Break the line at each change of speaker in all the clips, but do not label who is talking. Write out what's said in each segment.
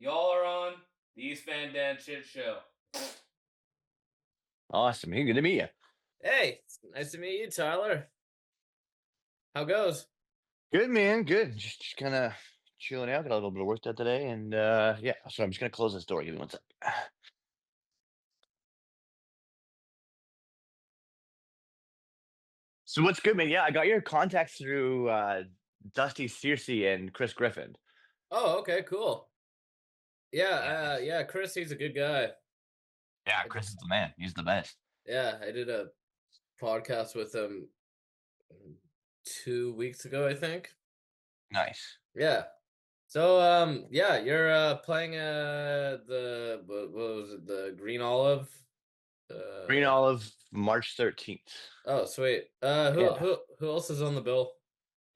Y'all are on the East Van Dan Shit Show.
Awesome. Hey, good to meet you.
Hey, nice to meet you, Tyler. How goes?
Good, man. Good. Just kind of chilling out. Got a little bit of work done today, and yeah. So I'm just gonna close this door. Give me one sec. So what's good, man? Yeah, I got your contacts through Dusty Searcy and Chris Griffin.
Oh, okay, cool.
Yeah,
Yeah, Chris, he's a good guy.
yeah.
I did,
Chris is the man. He's the best.
yeah, I did a podcast with him 2 weeks ago, I think.
Nice.
Yeah. So, yeah, you're playing what was it, the Green Olive?
Green
Uh,
Olive, March 13th.
oh, sweet.
Yeah.
Who else is on the bill?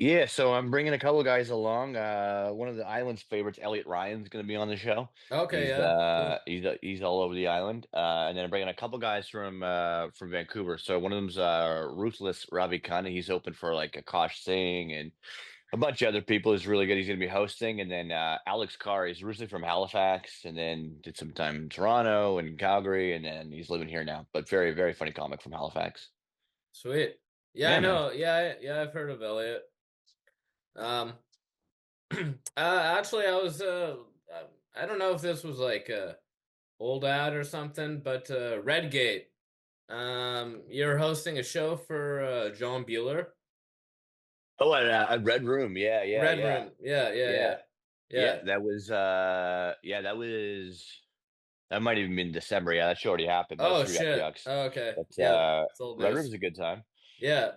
Yeah, so I'm bringing a couple guys along. One of the island's favorites, Elliot Ryan's, going to be on the show.
Okay,
He's
yeah, cool.
he's all over the island. And then I'm bringing a couple guys from Vancouver. So one of them's Ruthless Ravikant. He's open for like Akash Singh and a bunch of other people. Is really good. He's going to be hosting. And then Alex Carr. He's originally from Halifax, and then did some time in Toronto and Calgary, and then he's living here now. But very very funny comic from Halifax.
Sweet. Yeah, I
Yeah, man.
know. Yeah, I've heard of Elliot. Um, actually, I don't know if this was like a old ad or something, but Redgate. You're hosting a show for John Bueller.
Oh, a Red Room. Yeah, yeah,
Red
yeah.
Room. Yeah.
Yeah. Yeah,
Yeah.
that might even been December. Yeah, that show already happened. That was
Oh
through Yuck
shit.
Yucks.
Oh, okay.
But
Yeah, it's old
Red
news.
Room's a good time.
Yeah.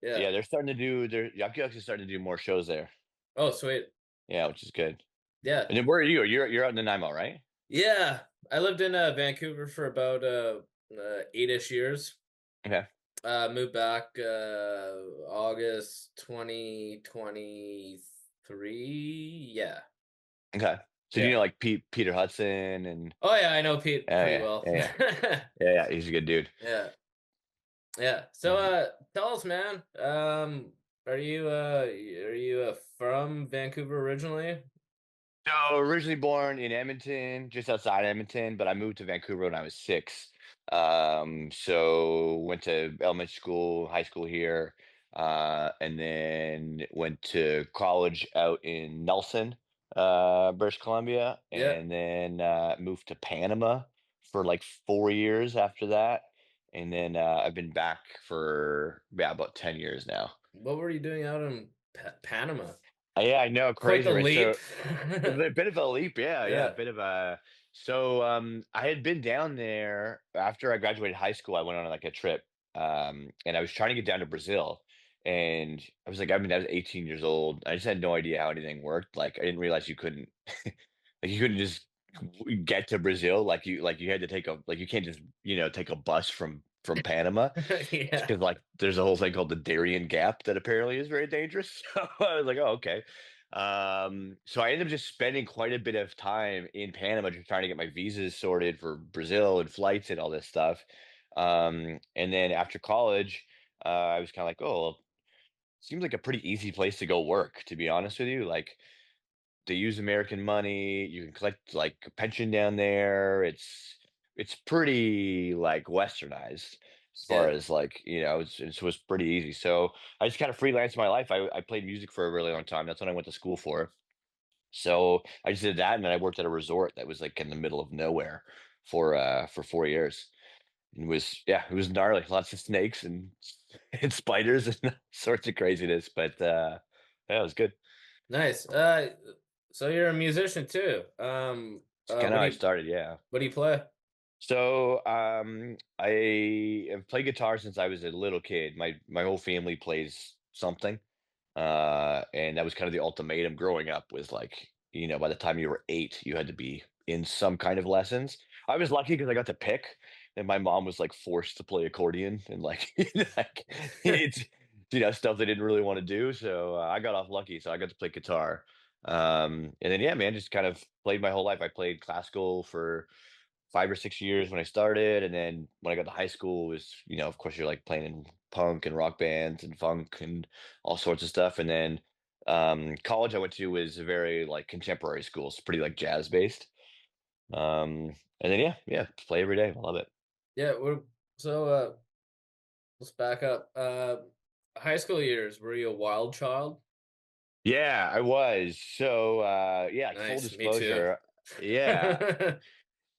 Yeah.
Yeah, they're starting to do their Yuck Yucks is starting to do more shows there.
Oh, sweet.
Yeah, which is good.
Yeah.
And then where are you? You're out in Nanaimo, right?
Yeah. I lived in Vancouver for about 8-ish years.
Okay.
Moved back August 2023. Yeah.
Okay. So do
Yeah.
you know like Peter Hudson and
Oh yeah, I know Pete
oh
pretty
yeah,
well.
yeah, yeah. Yeah, yeah, he's a good dude.
Yeah. Yeah. So
Mhm.
tell us, man. Are you from Vancouver originally?
So originally born in Edmonton, just outside Edmonton, but I moved to Vancouver when I was 6. So went to elementary school, high school here, and then went to college out in Nelson, British Columbia,
Yeah.
and then moved to Panama for like 4 years after that. And then I've been back for yeah, about 10 years now.
What were you doing out in Panama?
Yeah, I know,
Quite
crazy,
the
right? So
leap.
a bit of a leap, yeah, yeah, a
Yeah.
bit of a so, I had been down there after I graduated high school. I went on, like, a trip, and I was trying to get down to Brazil, and I was like, I was 18 years old. I just had no idea how anything worked. Like, I didn't realize you couldn't like, you couldn't just get to Brazil, you had to take a like, you can't just, take a bus from Panama.
Yeah.
Because like, there's a whole thing called the Darien Gap that apparently is very dangerous. So I was like, "Oh, okay." So I ended up just spending quite a bit of time in Panama just trying to get my visas sorted for Brazil and flights and all this stuff. And then after college, I was kinda like, "Oh, well, seems like a pretty easy place to go work," to be honest with you. Like, they use American money. You can collect like a pension down there. It's pretty like westernized as far
Yeah.
as like it's pretty easy. So I just kind of freelanced my life. I played music for a really long time. That's what I went to school for. So I just did that, and then I worked at a resort that was like in the middle of nowhere for 4 years. It was yeah, it was gnarly. Lots of snakes and and spiders and sorts of craziness. But yeah, it was good.
Nice. So you're a musician too.
It's kind of how I started. Yeah.
What do you play?
So, I have played guitar since I was a little kid. My whole family plays something, and that was kind of the ultimatum growing up. Was like, by the time you were 8, you had to be in some kind of lessons. I was lucky because I got to pick, and my mom was like forced to play accordion and like, like it's stuff they didn't really want to do. So I got off lucky, so I got to play guitar. And then yeah, man, just kind of played my whole life. I played classical for 5 or 6 years when I started, and then when I got to high school, it was of course you're like playing in punk and rock bands and funk and all sorts of stuff, and then College I went to was a very like contemporary school, it's pretty like jazz based. And then yeah, play every day. I love it.
Yeah, so let's back up. High school years, were you a wild child?
Yeah, I was. So yeah, like full
Nice, me too.
disclosure, yeah.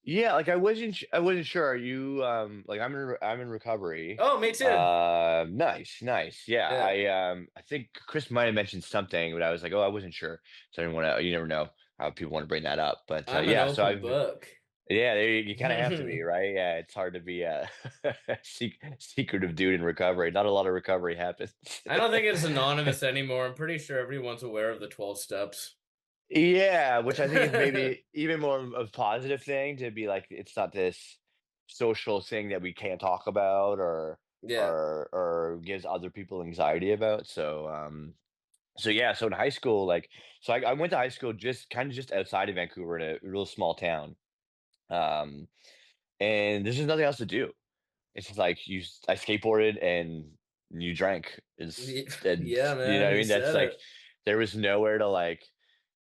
Yeah, like I wasn't sure. Are you like I'm in recovery.
Oh, me too.
Nice, nice. Yeah,
Yeah,
I think Chris might have mentioned something, but I was like, oh, I wasn't sure. So I didn't want to. You never know how people want to bring that up. But
I'm an
yeah, so
open
I've
book.
yeah, there you kind of have to be,
I
right? Yeah, it's hard to be a secretive dude in recovery. Not a lot of recovery happens.
don't think it's anonymous anymore. I'm pretty sure everyone's aware of the 12 steps.
Yeah, which I think is maybe even more of a positive thing to be like, it's not this social thing that we can't talk about
Yeah,
or gives other people anxiety about. So so yeah, so in high school, like I went to high school just kind of just outside of Vancouver in a real small town. Um and there's just nothing else to do. It's just like I skateboarded and you drank is and
yeah,
you know
man,
what I
you
mean? That's
said
like
it.
there was nowhere to like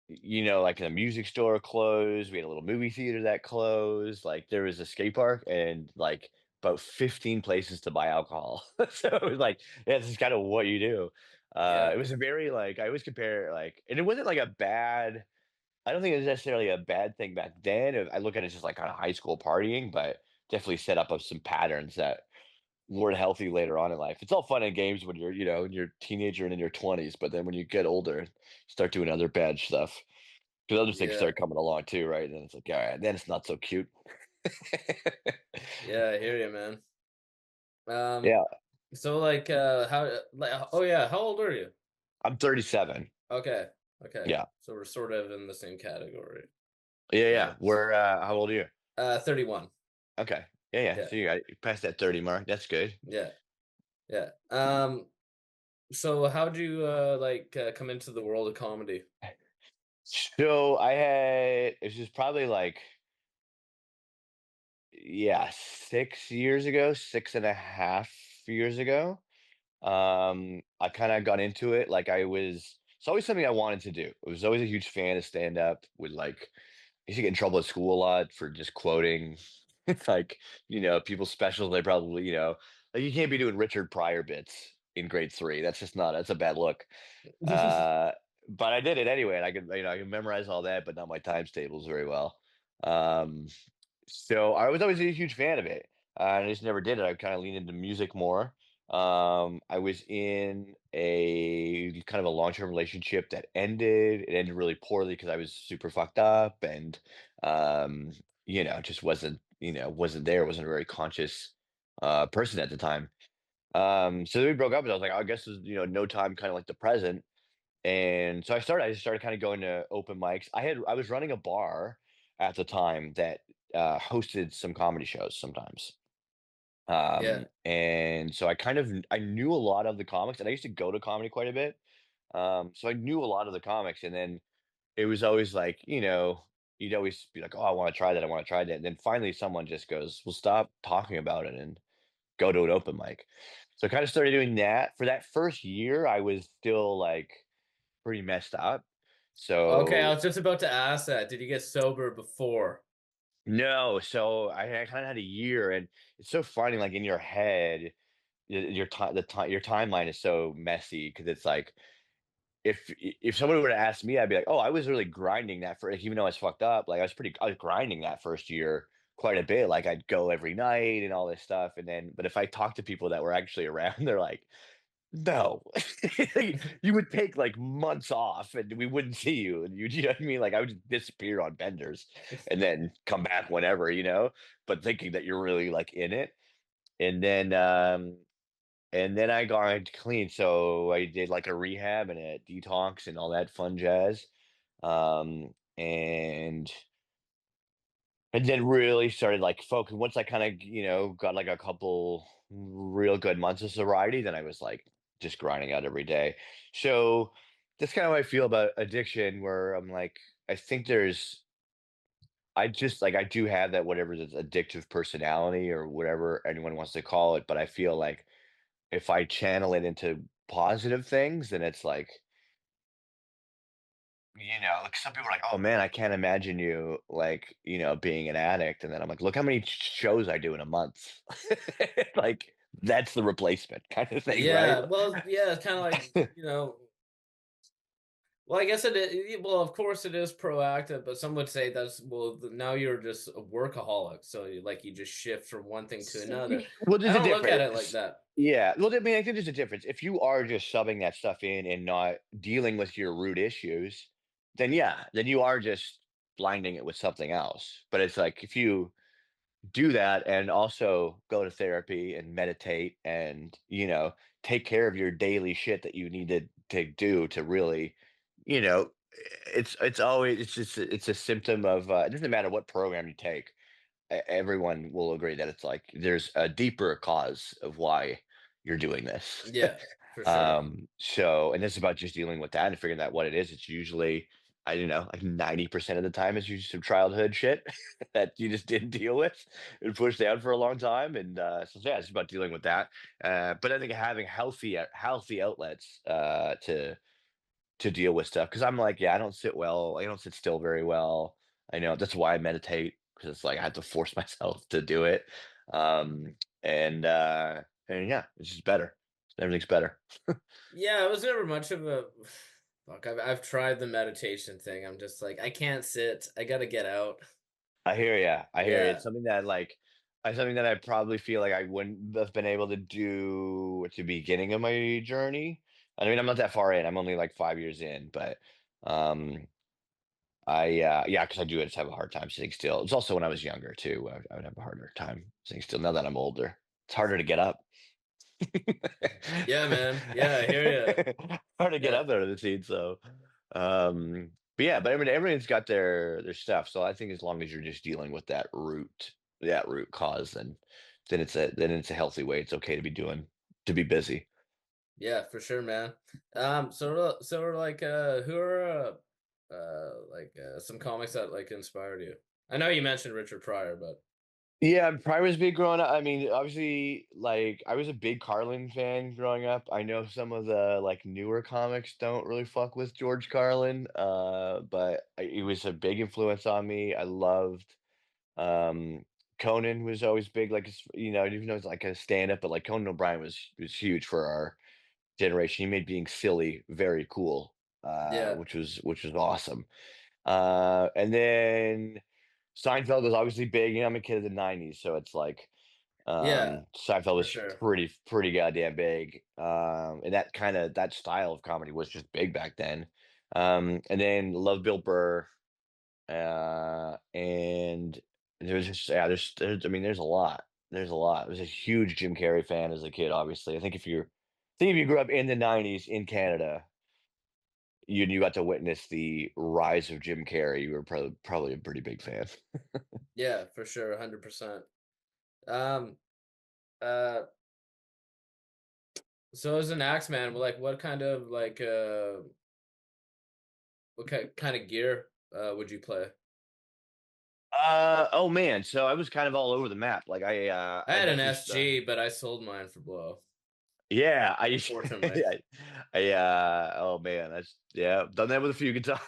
like the music store closed. We had a little movie theater that closed. Like there was a skate park and like about 15 places to buy alcohol. So it was like, yeah, this is kind of what you do.
Yeah,
It was a very like I always compare like, and it wasn't like a bad. I don't think it was necessarily a bad thing back then. I look at it just like kind of high school partying, but definitely set up of some patterns that weren't healthy later on in life. It's all fun and games when you're, when you're a teenager and in your 20s, but then when you get older, start doing other bad stuff. Because other things
yeah,
start coming along too, right? And then it's like, all right, then it's not so cute.
yeah. I hear you, man. Um,
Yeah,
so oh yeah, how old are you?
I'm 37.
Okay, okay.
Yeah,
So we're sort of in the same category.
yeah.
Nice.
We're how old are you?
31.
Okay, yeah.
Yeah,
So you passed that 30 mark. That's good.
yeah, yeah. So how'd you come into the world of comedy?
So I had this is probably like yeah 6 years ago, 6.5 years ago. I kind of got into it. Like it's always something I wanted to do. I was always a huge fan of stand up. Would like I used to get in trouble at school a lot for just quoting like, people's specials. They probably, like you can't be doing Richard Pryor bits in grade three. That's just not, that's a bad look. Uh, but I did it anyway. And I could memorize all that, but not my times tables very well. Um, so I was always a huge fan of it. And I just never did it. I kind of leaned into music more. I was in a kind of a long-term relationship that ended. It ended really poorly because I was super fucked up and um, just wasn't there, wasn't a very conscious person at the time. So then we broke up and I was like, I guess there's, no time kind of like the present. And so I just started kind of going to open mics. I was running a bar at the time that hosted some comedy shows sometimes.
Yeah.
And so I knew a lot of the comics, and I used to go to comedy quite a bit. So I knew a lot of the comics, and then it was always like, you'd always be like, "Oh, I want to try that. I want to try that." And then finally, someone just goes, "Well, stop talking about it and go to an open mic." So I kind of started doing that. For that first year, I was still like pretty messed up.
Okay, I
So
was just about to ask that. Did you get sober before?
no, so I kind of had a year, and it's so funny. Like in your head, your time, your timeline is so messy because it's like if someone were to ask me, I'd be like, oh, I was really grinding that for like, even though I was fucked up, like I was grinding that first year quite a bit. Like I'd go every night and all this stuff, and then but if I talk to people that were actually around, they're like, no, you would take like months off and we wouldn't see you. And you know what I mean? Like I would just disappear on benders and then come back whenever, but thinking that you're really like in it. And then, I got clean. So I did like a rehab and a detox and all that fun jazz. Um, and and then really started, like, focus once I kinda, got, like, a couple real good months of sobriety, then I was, like, just grinding out every day. So, that's kinda how I feel about addiction where I'm like, I think there's I just like, I do have that whatever this addictive personality or whatever anyone wants to call it, but I feel like if I channel it into positive things, then it's like like some people are like, "Oh man, I can't imagine you like, being an addict." And then I'm like, "Look how many shows I do in a month." Like that's the replacement kind of thing, right?
Yeah, well, yeah, it's kinda like, you know well, I guess it is. Well, of course it is proactive, but some would say that's well, now you're just a workaholic, so you just shift from one thing to another.
Well,
I
there's a
don't look at it like
difference.
that.
Yeah. Well, I mean, I think there's a difference. If you are just shoving that stuff in and not dealing with your root issues, then yeah, then you are just blinding it with something else. But it's like if you do that and also go to therapy and meditate and, take care of your daily shit that you need to do to really, you know, it's always it's a symptom of it doesn't matter what program you take, everyone will agree that it's like there's a deeper cause of why you're doing this.
Yeah, for sure.
So, and it's about just dealing with that and figuring out what it is. It's usually, I don't know, like 90% of the time it's usually some childhood shit that you just didn't deal with and pushed down for a long time. And so yeah, it's about dealing with that. But I think having healthy outlets to deal with stuff, because 'cause I'm like, yeah, I don't sit well, I don't sit still very well. I know that's why I meditate, because it's like I have to force myself to do it. Um, and, uh, and yeah, it's just better. Everything's better.
Yeah, I was never much of a fuck, I've tried the meditation thing, I'm just like, "I can't sit, I gotta get out."
I hear ya, I hear you.
Yeah,
It's something that, like something that I probably feel like I wouldn't have been able to do at the beginning of my journey. I mean, I'm not that far in, I'm only, like, 5 years in, but, um yeah, because I do just have a hard time sitting still. It's also when I was younger too, I would have a harder time sitting still. Now that I'm older, it's harder to get up.
yeah, man, yeah, I hear you.
Hard to get
Yeah.
up out of the seat, so, but yeah, but I mean, everyone's got their stuff, so I think as long as you're just dealing with that root cause, then it's a healthy way. It's okay to be busy.
Yeah, for sure, man. Like, who are some comics that like inspired you? I know you mentioned Richard Pryor, but
Yeah, Prime was big growing up. I mean, obviously, like I was a big Carlin fan growing up. I know some of the like newer comics don't really fuck with George Carlin, but he was a big influence on me. I loved Conan was always big, like even though it's like a stand up, but like Conan O'Brien was huge for our generation. He made being silly very cool,
yeah,
which was awesome. And then Seinfeld was obviously big. I'm a kid of the '90s, so it's like
yeah,
Seinfeld
for
was
sure.
pretty goddamn big. And that style of comedy was just big back then. And then love Bill Burr. And there's just yeah, there's I mean, there's a lot. There's a lot. I was a huge Jim Carrey fan as a kid, obviously. I think if you grew up in the '90s in Canada, you got to witness the rise of Jim Carrey. You were probably a pretty big fan.
Yeah, for sure, 100%. Um, uh, so as an Axeman, like, what kind of kind of gear would you play?
Oh man, so I was kind of all over the map. Like
I
I
had an
got this
SG, but I sold mine for blow,
yeah, I used
unfortunately.
yeah, oh man, yeah, done that with a few guitars.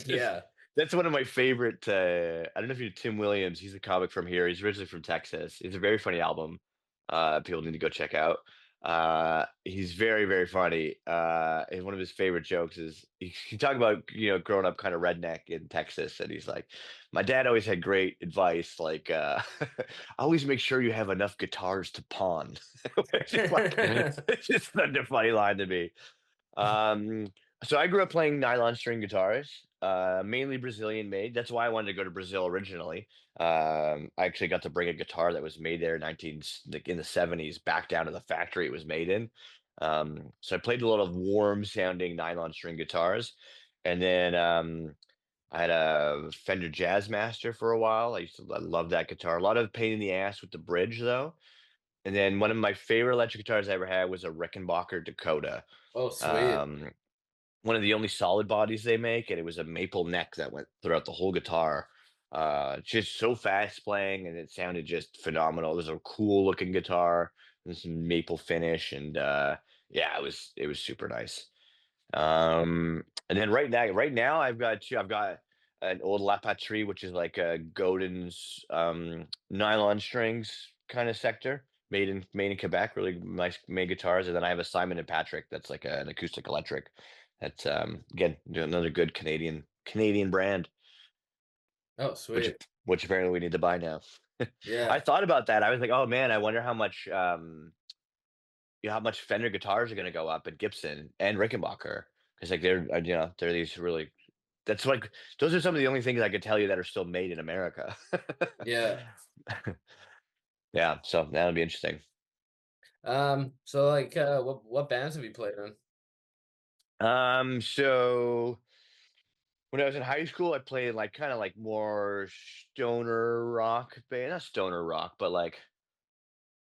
Just
Yeah,
that's one of my favorite, I don't know if you know Tim Williams, he's a comic from here, he's originally from Texas. It's a very funny album, people need to go check out. He's very, very funny, and one of his favorite jokes is he talk about, growing up kinda redneck in Texas, and he's like, "My dad always had great advice, like, always make sure you have enough guitars to pawn." Which is like it's just such a funny line to me. Um, so I grew up playing nylon string guitars, mainly Brazilian made. That's why I wanted to go to Brazil originally. I actually got to bring a guitar that was made there like in the '70s back down to the factory it was made in. So I played a lot of warm sounding nylon string guitars, and then I had a Fender Jazzmaster for a while. I love that guitar. A lot of pain in the ass with the bridge though. And then one of my favorite electric guitars I ever had was a Rickenbacker Dakota.
Oh, sweet.
Um, one of the only solid bodies they make, and it was a maple neck that went throughout the whole guitar. Just so fast playing, and it sounded just phenomenal. It was a cool looking guitar, and some maple finish, and yeah, it was super nice. And then right now I've got an old La Patrie, which is like a Godin's nylon strings kind of sector, made in Quebec, really nice made guitars. And then I have a Simon and Patrick that's like an acoustic electric. That's again another good Canadian brand,
Oh,
which
sweet.
which apparently we need to buy now. I
Yeah.
thought about that. I was like, oh man, I wonder how much how much Fender guitars are going to go up at Gibson and Rickenbacker, because like they're these really, that's like, those are some of the only things I could tell you that are still made in America.
Yeah.
Yeah, so that'll be interesting.
So like what bands have you played in?
So when I was in high school, I played like kind of like more stoner rock band, not stoner rock, but like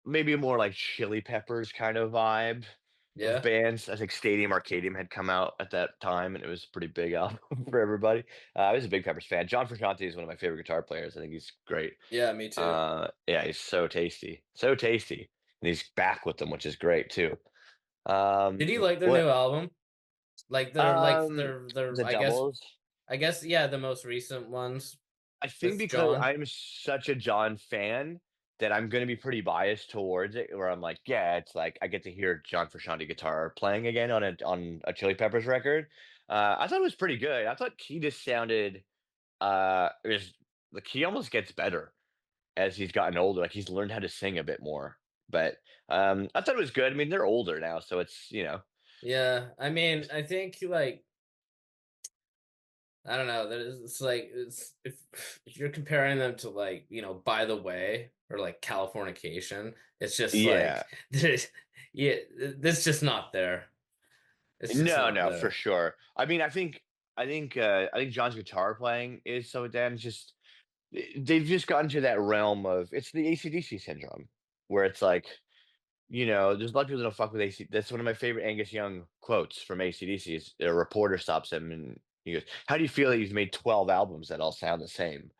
maybe a more like Chili Peppers kind of vibe of
Yeah.
bands. I think Stadium Arcadium had come out at that time, and it was a pretty big album for everybody. I was a big Peppers fan. John Frusciante is one of my favorite guitar players. I think he's great.
Yeah, me too.
Yeah, he's so tasty, and he's back with them, which is great too.
Did you like their new
What?
album? Like their
The doubles.
I guess yeah, the most recent ones
I think
with
because
John.
I'm such a John fan that I'm gonna be pretty biased towards it, where I'm like, yeah, it's like I get to hear John Frusciante guitar playing again on a Chili Peppers record. I thought it was pretty good. I thought he just sounded it was like he almost gets better as he's gotten older. Like he's learned how to sing a bit more. But I thought it was good. I mean, they're older now, so it's
Yeah. I mean, I think like I don't know. It's like it's if you're comparing them to like By the Way or like Californication, it's just
yeah.
like yeah, it's just not there. It's just
No,
not
no, for
there.
sure. I mean, I think John's guitar playing is so damn just they've just gotten to that realm of it's the AC/DC syndrome, where it's like, there's a lot of people that don't fuck with AC. That's one of my favorite Angus Young quotes from AC/DC. Is a reporter stops him and he goes, "How do you feel that you've made 12 albums that all sound the same?"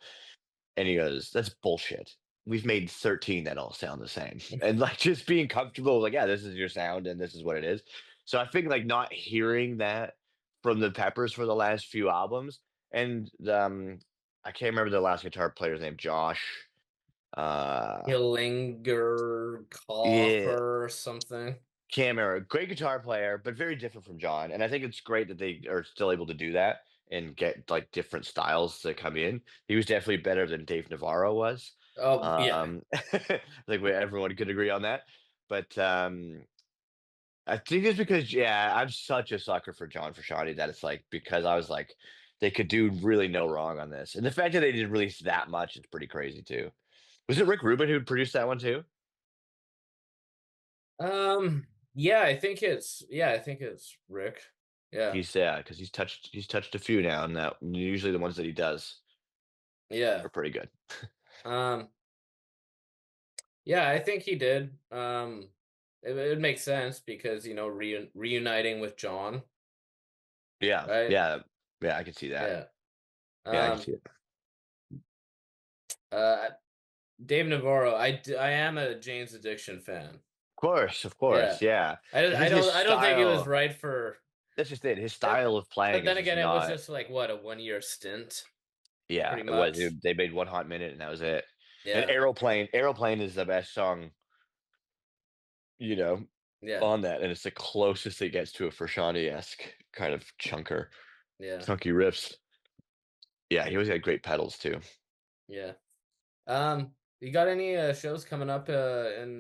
And he goes, "That's bullshit. We've made 13 that all sound the same." And like just being comfortable, like, yeah, this is your sound and this is what it is. So I think like not hearing that from the Peppers for the last few albums, and I can't remember the last guitar player's name, Josh. Uh
Hillinger
yeah,
Copper or something.
Cam Era, great guitar player, but very different from John. And I think it's great that they are still able to do that and get like different styles to come in. He was definitely better than Dave Navarro was.
Oh yeah,
I think everyone could agree on that. But I think it's because, yeah, I'm such a sucker for John Frusciante that it's like because I was like they could do really no wrong on this, and the fact that they didn't release that much is pretty crazy too. Was it Rick Rubin who produced that one too?
yeah, I think it's Rick. Yeah,
Because he's touched a few now, and that usually the ones that he does
yeah.
are pretty good.
Um, yeah, I think he did. It makes sense because reuniting with John,
Yeah,
right?
yeah, yeah. I can see that.
Yeah.
Yeah, I can see
Um,
it. Of
uh, Dave Navarro, I am a Jane's Addiction fan.
of
Yeah.
course, yeah. It's
I
just his
don't think it was
style.
right for
That's just it. His
it,
style of
but
playing is
then
just
again, it was
not.
just like what, a 1 year stint,
Yeah,
pretty
it was.
much.
They made one hot minute, and that was it. And
Yeah.
Aeroplane is the best song, you know,
Yeah.
on that, and it's the closest it gets to a Frusciante-esque kind of
Yeah.
chunky riffs. Yeah, he always had great pedals too.
Yeah. You got any shows coming up in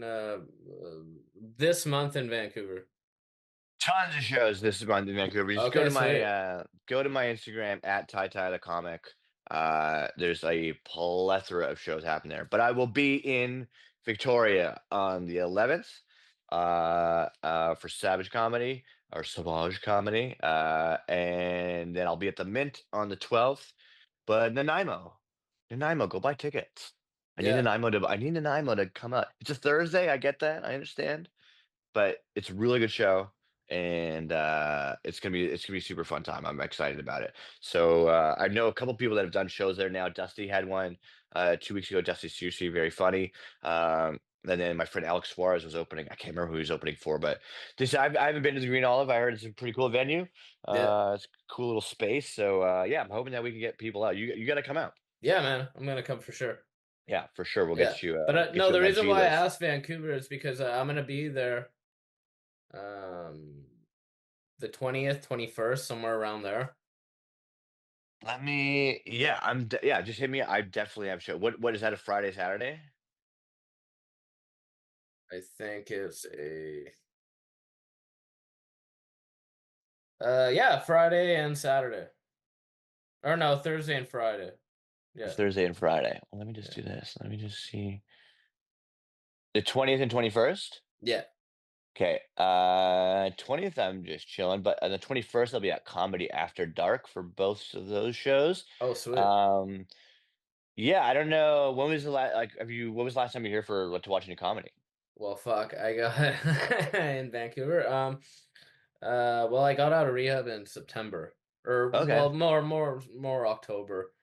this month in Vancouver?
Tons of shows this month in Vancouver. Just
Okay, sweet.
go to my Instagram at Ty Ty the comic. There's a plethora of shows happening there. But I will be in Victoria on the 11th for Savage Comedy or Sauvage Comedy. And then I'll be at the Mint on the 12th. But Nanaimo, go buy tickets.
Yeah.
I need Nanaimo to come out. It's a Thursday. I get that. I understand, but it's a really good show, and it's gonna be a super fun time. I'm excited about it. So I know a couple people that have done shows there now. Dusty had one 2 weeks ago. Dusty Sushi, very funny. And then my friend Alex Suarez was opening. I can't remember who he was opening for, but this I haven't been to the Green Olive. I heard it's a pretty cool venue.
Yeah.
It's a cool little space. So yeah, I'm hoping that we can get people out. You got to come out.
Yeah, man. I'm gonna come for sure.
Yeah, for sure. We'll
Yeah. But
get
no,
you
the
on that
reason
G
why I
list.
asked Vancouver is because I'm gonna be there um the 20th, 21st, somewhere around there.
Let me. Yeah, yeah. Just hit me. I definitely have show. What is that? A Friday, Saturday?
I think it's a yeah, Friday and Saturday. Or no, Thursday and Friday.
It's
Yeah.
Thursday and Friday. Well, let me just
Yeah.
do this. Let me just see. The 20th and 21st.
Yeah.
Okay. 20th, I'm just chilling, but on the 21st, I'll be at Comedy After Dark for both of those shows.
Oh, sweet.
Um, yeah, I don't know. When was the last, like, what was the last time you were here for, like, to watch any comedy?
Well, fuck, I got in Vancouver. Well, I got out of rehab in September, or
Okay.
well, more October.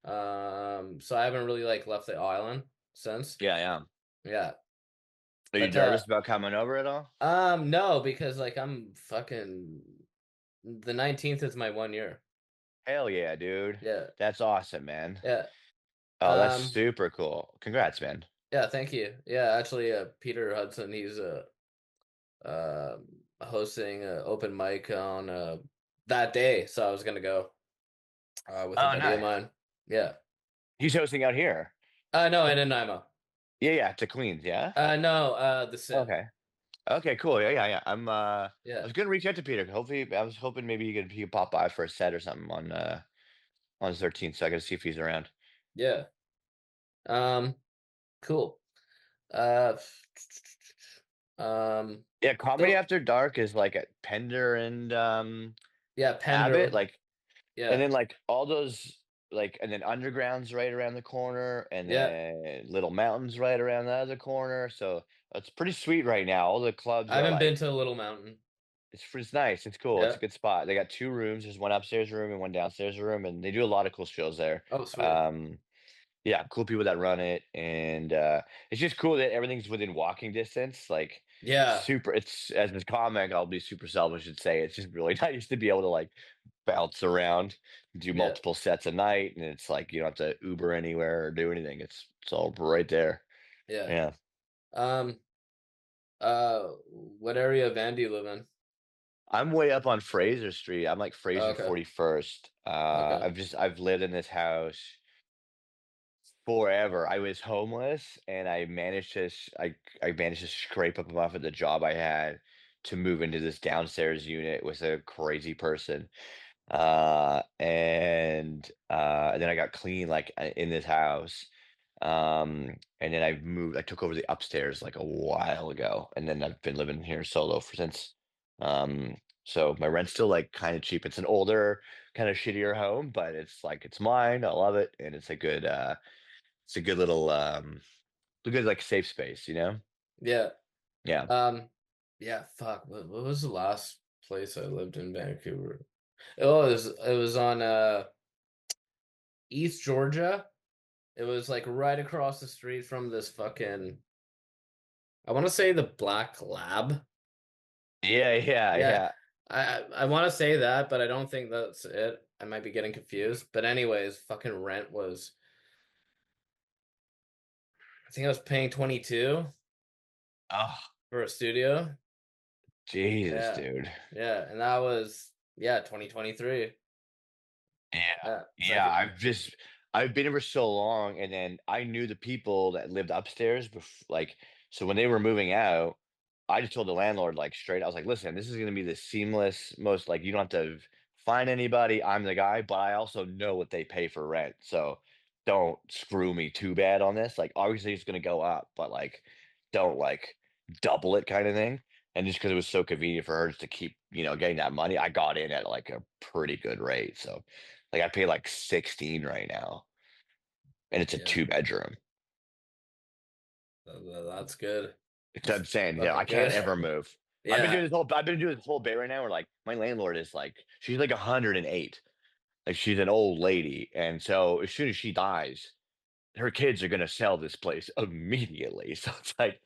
So I haven't really like left the island since.
Yeah, yeah.
Yeah,
Are you
but
nervous about coming over at all?
no, because like I'm fucking the 19th is my 1 year.
Hell yeah, dude.
Yeah,
That's awesome, man.
yeah,
Oh, that's
um,
super cool. Congrats, man.
yeah. Thank you. Yeah, actually, Peter Hudson, he's hosting an open mic on that day, so I was gonna go with a
Oh,
buddy of
nice.
mine. Yeah.
He's hosting out here.
No, in Nanaimo.
Yeah, yeah, to Queens, yeah?
No, the Civ.
Okay. Okay, cool. Yeah, yeah, yeah. I
Yeah,
was gonna reach out to Peter. Hopefully, I was hoping maybe he could pop by for a set or something on the 13th, so I gotta see if he's around.
yeah. Um, cool. Uh,
Yeah, Comedy
so
After Dark is like at Pender and
yeah,
Abbott,
Pender.
like, and
Yeah,
then like all those like, and then Underground's right around the corner, and
yeah.
then Little Mountain's right around the other corner. So it's pretty sweet right now. All the clubs
I
are
haven't been
like,
to Little Mountain.
it's nice. It's cool. It's
Yeah.
a good spot. They got two rooms. There's one upstairs room and one downstairs room, and they do a lot of cool shows there.
Oh, sweet.
Um, yeah, cool people that run it, and it's just cool that everything's within walking distance. Like,
Yeah,
super. It's as a comic, I'll be super selfish and say it's just really nice to be able to like bounce around, do
yeah,
multiple sets a night, and it's like you don't have to Uber anywhere or do anything. It's all right there.
yeah.
Yeah,
Um, what area of Van do you live in?
I'm way up on Fraser Street. I'm like
Oh,
Fraser
okay,
41st.
okay.
I've lived in this house forever. I was homeless, and I managed to scrape up enough of the job I had to move into this downstairs unit with a crazy person. And then I got clean, like, in this house, and then I took over the upstairs, like, a while ago, and then I've been living here solo for since. Um, so my rent's still, like, kinda cheap. It's an older, kinda shittier home, but it's mine, I love it, and it's a good little, a good, like, safe space, you know?
Yeah.
Yeah.
Um, yeah. Fuck. What was the last place I lived in Vancouver? Oh, it was on East Georgia. It was like right across the street from this fucking. I want to say the Black Lab.
Yeah, yeah,
Yeah,
yeah.
I want to say that, but I don't think that's it. I might be getting confused. But anyways, fucking rent was. I think I was paying 22
Oh,
for a studio.
Jesus,
Yeah,
dude.
yeah, and that was 2023.
Yeah.
Yeah, so I
Yeah,
could.
I've been here for so long, and then I knew the people that lived upstairs like, so when they were moving out, I just told the landlord, like, straight, I was like, "Listen, this is gonna be the seamless, most like, you don't have to find anybody, I'm the guy, but I also know what they pay for rent, so don't screw me too bad on this, like, obviously, it's gonna go up, but, like, don't, like, double it kinda thing." And just because it was so convenient for her just to keep, getting that money, I got in at, like, a pretty good rate, so like, I pay, like, 16 right now, and it's a
Yeah,
two-bedroom.
that's good.
It's I'm saying, yeah, I
Fucking
can't
good.
ever move.
Yeah,
I've been doing this whole bit right now where, like, my landlord is, like, she's, like, 108. Like, she's an old lady, and so as soon as she dies, her kids are gonna sell this place immediately. So it's like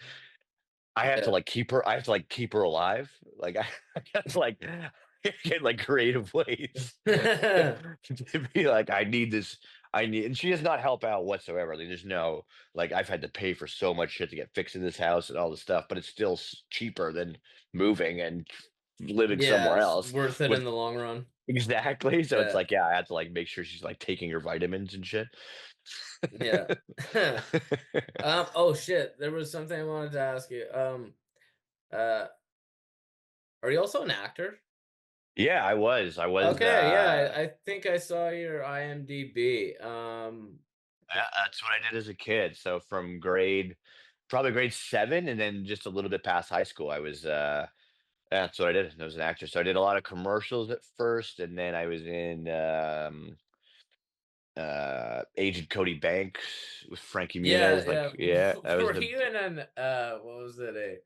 I have to
Yeah.
like keep her. I have to like keep her alive. Like I have to like get like creative ways to be like, I need this. I need, and she does not help out whatsoever. Like, there's no like I've had to pay for so much shit to get fixed in this house and all this stuff, but it's still cheaper than moving and living
Yeah,
somewhere
it's
else
worth it in
with
the long run.
exactly. So it's
Yeah.
like, yeah, I have to like make sure she's like taking her vitamins and shit.
Yeah. Oh shit, there was something I wanted to ask you. Uh, are you also an actor?
Yeah, I was. I was.
Okay, yeah, I think I saw your IMDb.
That's what I did as a kid. So from probably grade 7, and then just a little bit past high school, I was. That's what I did. I was an actor. So I did a lot of commercials at first, and then I was in Agent Cody Banks with Frankie
Yeah,
Muniz. Like,
yeah.
yeah, that was
Were
the.
you in what was it,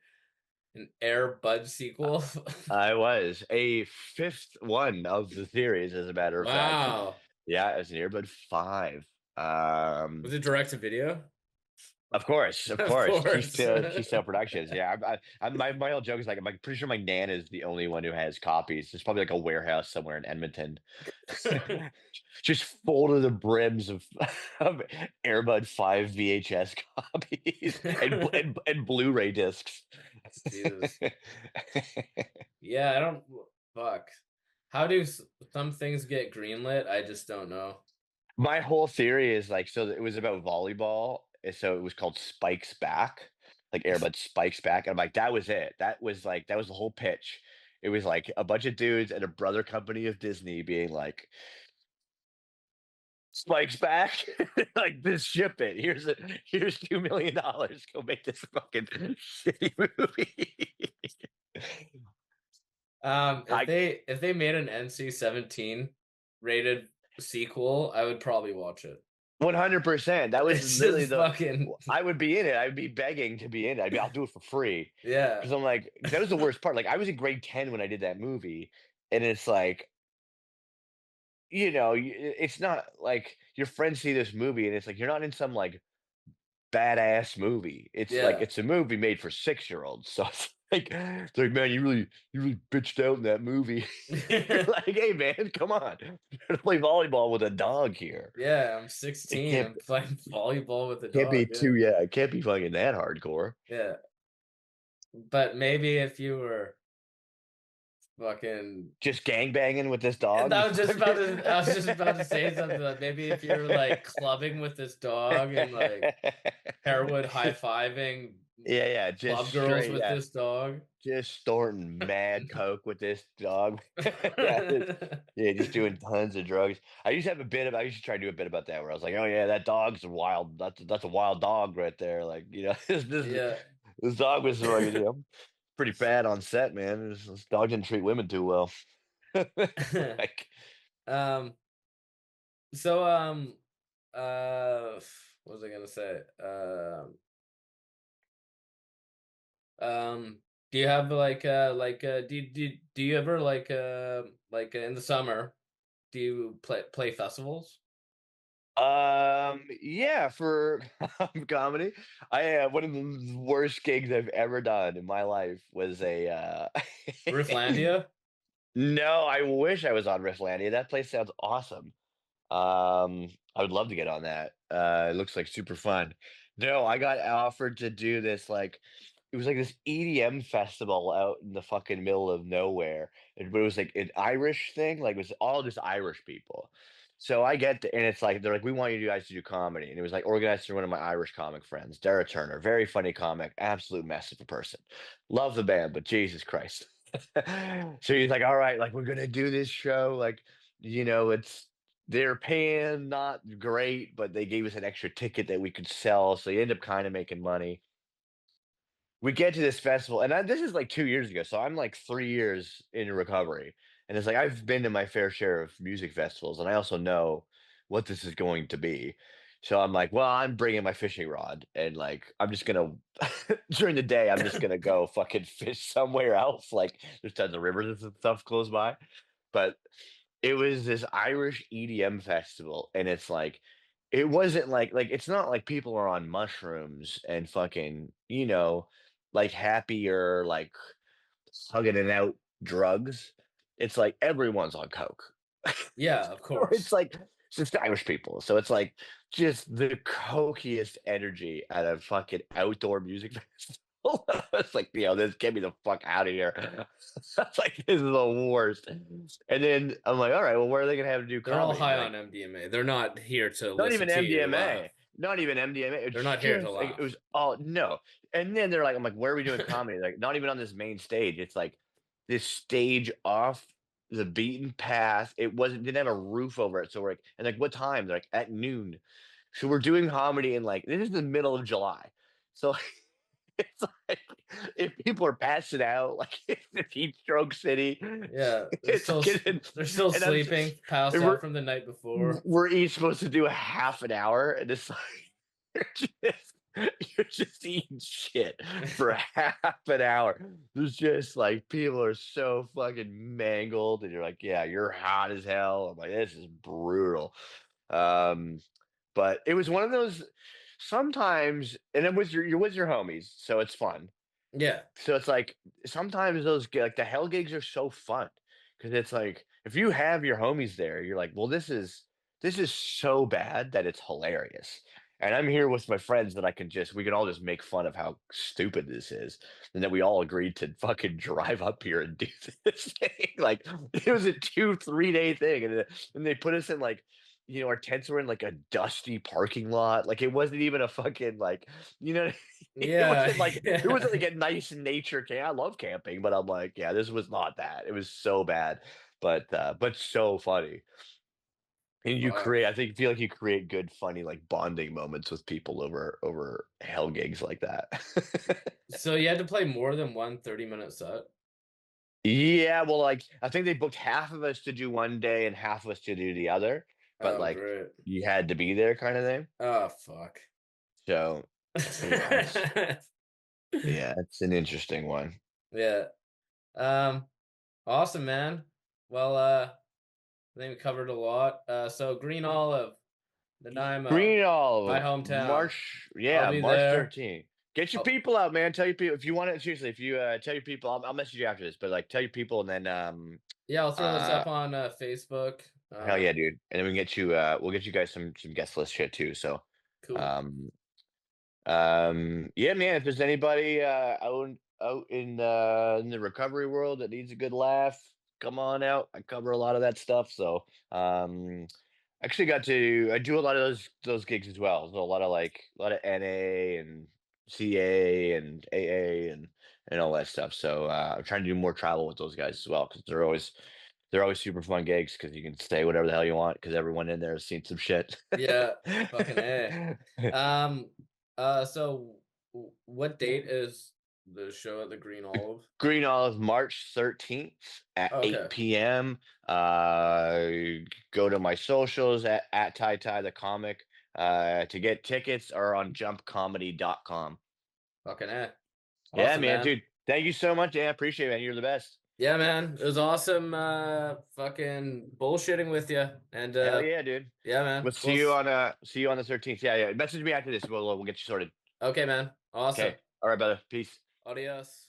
an Air Bud sequel?
I was a fifth one of the series, as a matter of fact.
Wow.
Yeah, as an Earbud 5.
Was it direct to video?
Of
Of
course,
course.
Keystone Productions. Yeah, my whole joke is like I'm like pretty sure my nan is the only one who has copies. There's probably like a warehouse somewhere in Edmonton, just full to the brims of Airbud 5 VHS copies and Blu-ray discs.
Jesus. Yeah, I don't fuck. How do some things get greenlit? I just don't know.
My whole theory is like, so it was about volleyball, and so it was called Spikes Back, like Airbud Spikes Back. And I'm like, that was it. That was the whole pitch. It was like a bunch of dudes and a brother company of Disney being like, Spikes Back, like this ship it. Here's $2 million. Go make this fucking shitty movie.
If
I
they made an NC-17 rated sequel, I would probably watch it.
100%. That was
It's
literally
just
the
fucking
I would be in it. I'd be begging to be in it. I'll do it for free.
yeah.
Because I'm like, that was the worst part. Like, I was in grade 10 when I did that movie, and it's like, it's not like your friends see this movie, and it's like you're not in some like badass movie. It's like
Yeah.
it's a movie made for 6-year-olds. So it's like, man, you really bitched out in that movie. You're like, hey man, come on. You're gonna play volleyball with a dog here.
Yeah, I'm
It
16. I'm playing volleyball with a
can't be
dog. Yeah.
too yeah, it can't be fucking that hardcore.
Yeah. But maybe if you were fucking
Just gang banging with this dog.
I was just about to say something like maybe if you're like clubbing with this dog and like Harewood high-fiving
Yeah, yeah, just
club girls
straight,
with
yeah,
this dog.
just snorting mad coke with this dog. Yeah, yeah, just doing tons of drugs. I used to try to do a bit about that where I was like, "Oh yeah, that dog's a wild. That's a wild dog right there." Like,
Yeah.
this dog was fucking, pretty bad on set, man. This dog didn't treat women too well. Like,
Um, so, what was I gonna say? Um, do you have do you ever in the summer, do you play festivals?
yeah, for comedy, one of the worst gigs I've ever done in my life was
Rifflandia?
no, I wish I was on Rifflandia. That place sounds awesome. I would love to get on that. It looks like super fun. No, I got offered to do this like it was like this EDM festival out in the fucking middle of nowhere. But it was like an Irish thing, like it was all just Irish people. So I get and it's like they're like, we want you guys to do comedy. And it was like organized through one of my Irish comic friends, Dara Turner, very funny comic, absolute mess of a person. Love the band, but Jesus Christ. So he's like, all right, like we're gonna do this show, like, it's they're paying not great, but they gave us an extra ticket that we could sell, so you end up kinda making money. We get to this festival, and this is like 2 years ago, so I'm like 3 years in recovery, and it's like I've been to my fair share of music festivals, and I also know what this is going to be. So I'm like, "Well, I'm bringing my fishing rod, and, like, I'm just gonna during the day, I'm just gonna go fucking fish somewhere else." Like, there's tons of rivers and stuff close by, but it was this Irish EDM festival, and it's like it wasn't like it's not like people are on mushrooms and fucking, like happier, like hugging it out drugs. It's like everyone's on coke.
Yeah, of
Or it's
course.
like it's just Irish people. So it's like just the cokiest energy at a fucking outdoor music festival. It's like, this get me the fuck out of here. That's like this is the worst. And then I'm like, all right, well, where are they gonna have to do
They're all
comedy? And
high
they're
on
like,
MDMA. They're not here to
not
listen
even
to you laugh.
MDMA. Not even MDMA.
They're
It's
not here to
just like it
laugh.
was all no. And then they're like, I'm like, where are we doing comedy? Like, not even on this main stage. It's like this stage off the beaten path. It wasn't didn't have a roof over it. So we're like, and like what time? They're like at noon. So we're doing comedy in like this is the middle of July. So it's like if people are passing out, like it's heat stroke city.
Yeah,
It's like,
they're still
and I'm
sleeping, passed
and
out from the night before.
we're each supposed to do a half an hour, and it's like you're just eating shit for a half an hour. There's just like people are so fucking mangled, and you're like, yeah, you're hot as hell. I'm like, this is brutal. Um, but it was one of those sometimes, and it was you're with your homies, so it's fun.
Yeah.
So it's like sometimes like the hell gigs are so fun because it's like if you have your homies there, you're like, well, this is so bad that it's hilarious. And I'm here with my friends that we can all just make fun of how stupid this is, and that we all agreed to fucking drive up here and do this thing. Like it was a 2-3 day thing, and they put us in like our tents were in like a dusty parking lot. Like it wasn't even a fucking like you know it
Yeah.
wasn't like it
Yeah.
wasn't like a nice nature camp. I love camping, but I'm like, yeah, this was not that. It was so bad, but so funny. And
Fuck.
I think feel like you create good, funny, like bonding moments with people over hell gigs like that.
So you had to play more than one 30-minute set?
Yeah, well, like I think they booked half of us to do one day and half of us to do the other, but
Oh,
like
great.
you had to be there kind of thing.
Oh, fuck.
So it's an interesting one.
Yeah. Um, awesome, man. Well, I think we covered a lot. So Green Olive, Nanaimo,
Green
my
Olive,
hometown.
March,
I'll
yeah,
be
March
there.
13th. Get your
Oh,
people out, man. Tell your people if you want it. Seriously, if you tell your people, I'll message you after this. But like, tell your people, and then
yeah, I'll throw this
uh,
up on Facebook.
hell yeah, dude. And then we'll get you guys some guest list shit too. So,
Cool.
um, yeah, man. If there's anybody out in the recovery world that needs a good laugh, come on out. I cover a lot of that stuff. So, actually I do a lot of those gigs as well. So a lot of NA and CA and AA and all that stuff. So I'm trying to do more travel with those guys as well because they're always super fun gigs because you can say whatever the hell you want because everyone in there has seen some shit.
Yeah, fucking A. Um, so what date is the show at the Green Olive?
Green Olive, March 13th at
Okay.
8 p.m. Go to my socials at Ty Ty the comic to get tickets or on jumpcomedy.com.
Fucking A.
Yeah,
Awesome,
man,
man.
dude. Thank you so much. Yeah, I appreciate it, man. You're the best.
Yeah, man. It was awesome fucking bullshitting with you. And
Hell yeah, dude.
yeah, man.
We'll see you on the 13th. Yeah, yeah. Message me after this. We'll get you sorted.
Okay, man. Awesome.
Okay. All right, brother. Peace.
Adios.